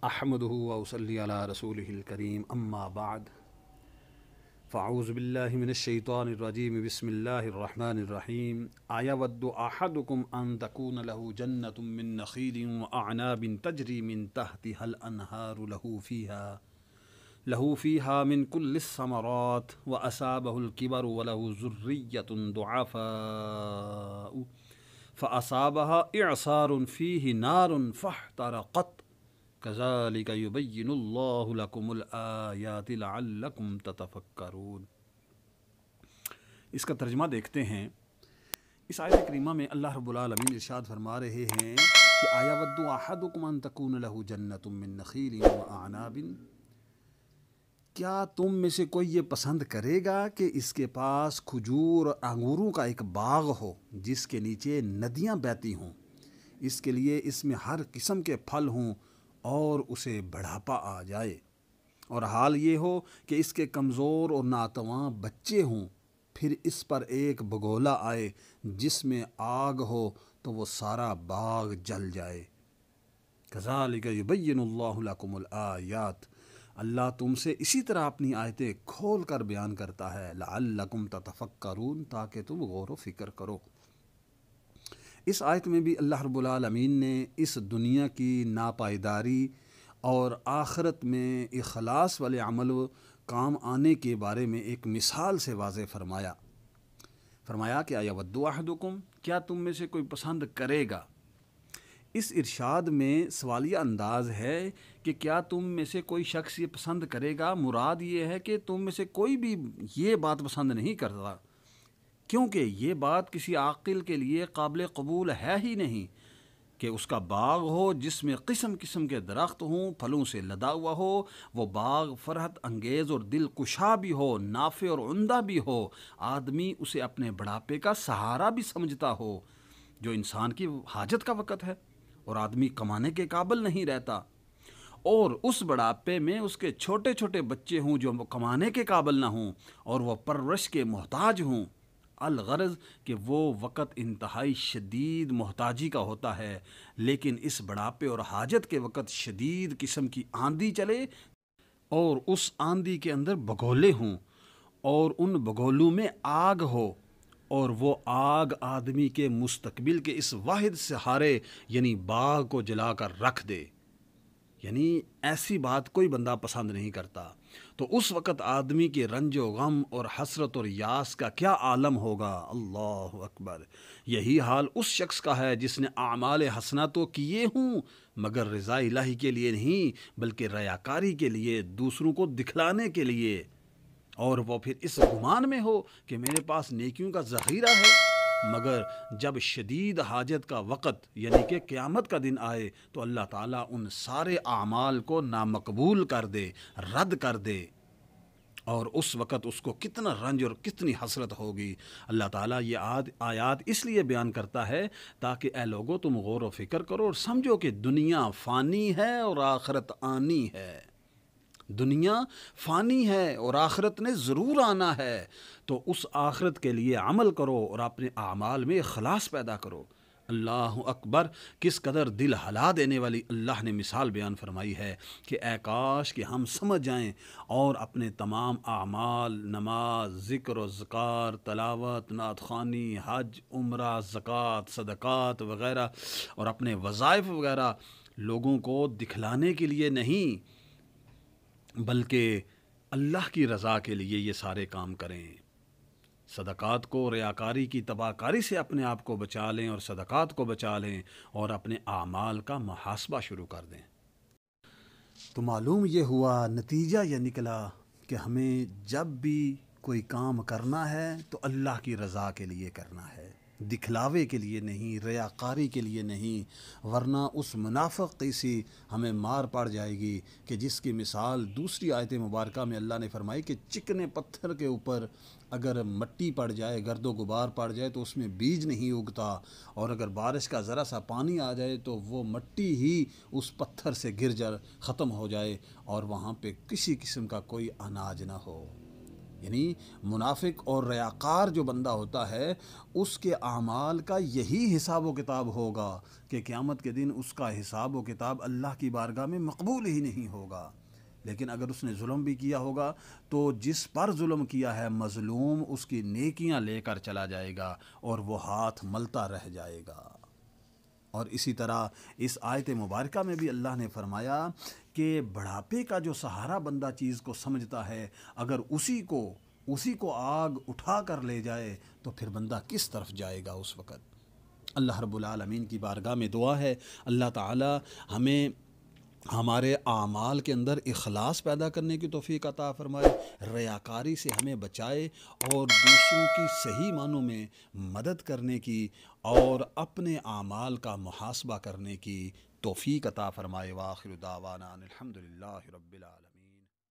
احمدہ و اصلی علی رسولہ الکریم اما بعد فاعوذ باللہ من الشیطان الرجیم بسم اللہ الرحمن الرحیم ایود احدکم ان تکون له جنۃ من نخیل واعناب تجری من تحتها الانہار له فیہا من کل الثمرات واصابہ الکبر وله ذریۃ ضعفاء فاصابها اعصار فیہ نار فاحترقت کذالک یبین اللہ لکم الآیات لعلکم تتفکرون۔ اس کا ترجمہ دیکھتے ہیں۔ اس آیت کریمہ میں اللہ رب العالمین ارشاد فرما رہے ہیں کہ ایود احدکم ان تکون له جنۃ من نخیل واعناب، کیا تم میں سے کوئی یہ پسند کرے گا کہ اس کے پاس کھجور اور انگوروں کا ایک باغ ہو جس کے نیچے ندیاں بہتی ہوں، اس کے لیے اس میں ہر قسم کے پھل ہوں اور اسے بڑھاپا آ جائے، اور حال یہ ہو کہ اس کے کمزور اور ناتواں بچے ہوں، پھر اس پر ایک بگولا آئے جس میں آگ ہو تو وہ سارا باغ جل جائے۔ کذالک یبین اللہ لکم الآیات، اللہ تم سے اسی طرح اپنی آیتیں کھول کر بیان کرتا ہے، لعلکم تتفکرون، تاکہ تم غور و فکر کرو۔ اس آیت میں بھی اللہ رب العالمین نے اس دنیا کی ناپائیداری اور آخرت میں اخلاص والے عمل کام آنے کے بارے میں ایک مثال سے واضح فرمایا کہ ایود احدکم، کیا تم میں سے کوئی پسند کرے گا۔ اس ارشاد میں سوالیہ انداز ہے کہ کیا تم میں سے کوئی شخص یہ پسند کرے گا، مراد یہ ہے کہ تم میں سے کوئی بھی یہ بات پسند نہیں کرتا، کیونکہ یہ بات کسی عاقل کے لیے قابل قبول ہے ہی نہیں کہ اس کا باغ ہو جس میں قسم قسم کے درخت ہوں، پھلوں سے لدا ہوا ہو، وہ باغ فرحت انگیز اور دل کشا بھی ہو، نافع اور عمدہ بھی ہو، آدمی اسے اپنے بڑھاپے کا سہارا بھی سمجھتا ہو، جو انسان کی حاجت کا وقت ہے اور آدمی کمانے کے قابل نہیں رہتا، اور اس بڑھاپے میں اس کے چھوٹے چھوٹے بچے ہوں جو کمانے کے قابل نہ ہوں اور وہ پرورش کے محتاج ہوں۔ الغرض کہ وہ وقت انتہائی شدید محتاجی کا ہوتا ہے، لیکن اس بڑھاپے اور حاجت کے وقت شدید قسم کی آندھی چلے اور اس آندھی کے اندر بگولے ہوں اور ان بگولوں میں آگ ہو، اور وہ آگ آدمی کے مستقبل کے اس واحد سہارے یعنی باغ کو جلا کر رکھ دے، یعنی ایسی بات کوئی بندہ پسند نہیں کرتا، تو اس وقت آدمی کے رنج و غم اور حسرت اور یاس کا کیا عالم ہوگا۔ اللہ اکبر۔ یہی حال اس شخص کا ہے جس نے اعمال حسنہ تو کیے ہوں مگر رضا الہی کے لیے نہیں بلکہ ریاکاری کے لیے، دوسروں کو دکھلانے کے لیے، اور وہ پھر اس گمان میں ہو کہ میرے پاس نیکیوں کا ذخیرہ ہے، مگر جب شدید حاجت کا وقت یعنی کہ قیامت کا دن آئے تو اللہ تعالیٰ ان سارے اعمال کو نامقبول کر دے، رد کر دے، اور اس وقت اس کو کتنا رنج اور کتنی حسرت ہوگی۔ اللہ تعالیٰ یہ آیات اس لیے بیان کرتا ہے تاکہ اے لوگو تم غور و فکر کرو اور سمجھو کہ دنیا فانی ہے اور آخرت آنی ہے۔ دنیا فانی ہے اور آخرت نے ضرور آنا ہے، تو اس آخرت کے لیے عمل کرو اور اپنے اعمال میں اخلاص پیدا کرو۔ اللہ اکبر، کس قدر دل ہلا دینے والی اللہ نے مثال بیان فرمائی ہے کہ اے کاش کہ ہم سمجھ جائیں اور اپنے تمام اعمال، نماز، ذکر و ذکار، تلاوت، نعت خوانی، حج، عمرہ، زکوٰۃ، صدقات وغیرہ اور اپنے وظائف وغیرہ لوگوں کو دکھلانے کے لیے نہیں بلکہ اللہ کی رضا کے لیے یہ سارے کام کریں۔ صدقات کو ریاکاری کی تباہ کاری سے اپنے آپ کو بچا لیں اور صدقات کو بچا لیں اور اپنے اعمال کا محاسبہ شروع کر دیں۔ تو معلوم یہ ہوا، نتیجہ یہ نکلا کہ ہمیں جب بھی کوئی کام کرنا ہے تو اللہ کی رضا کے لیے کرنا ہے، دکھلاوے کے لیے نہیں، ریاکاری کے لیے نہیں، ورنہ اس منافقی سی ہمیں مار پڑ جائے گی کہ جس کی مثال دوسری آیت مبارکہ میں اللہ نے فرمائی کہ چکنے پتھر کے اوپر اگر مٹی پڑ جائے، گرد و غبار پڑ جائے تو اس میں بیج نہیں اگتا، اور اگر بارش کا ذرا سا پانی آ جائے تو وہ مٹی ہی اس پتھر سے گر جائے، ختم ہو جائے، اور وہاں پہ کسی قسم کا کوئی اناج نہ ہو۔ یعنی منافق اور ریاکار جو بندہ ہوتا ہے اس کے اعمال کا یہی حساب و کتاب ہوگا کہ قیامت کے دن اس کا حساب و کتاب اللہ کی بارگاہ میں مقبول ہی نہیں ہوگا۔ لیکن اگر اس نے ظلم بھی کیا ہوگا تو جس پر ظلم کیا ہے مظلوم اس کی نیکیاں لے کر چلا جائے گا اور وہ ہاتھ ملتا رہ جائے گا۔ اور اسی طرح اس آیت مبارکہ میں بھی اللہ نے فرمایا کہ بڑھاپے کا جو سہارا بندہ چیز کو سمجھتا ہے اگر اسی کو آگ اٹھا کر لے جائے تو پھر بندہ کس طرف جائے گا اس وقت۔ اللہ رب العالمین کی بارگاہ میں دعا ہے اللہ تعالی ہمیں ہمارے اعمال کے اندر اخلاص پیدا کرنے کی توفیق عطا فرمائے، ریاکاری سے ہمیں بچائے اور دوسروں کی صحیح معنوں میں مدد کرنے کی اور اپنے اعمال کا محاسبہ کرنے کی توفیق عطا فرمائے۔ وآخر دعوانا الحمدللہ رب العالمین۔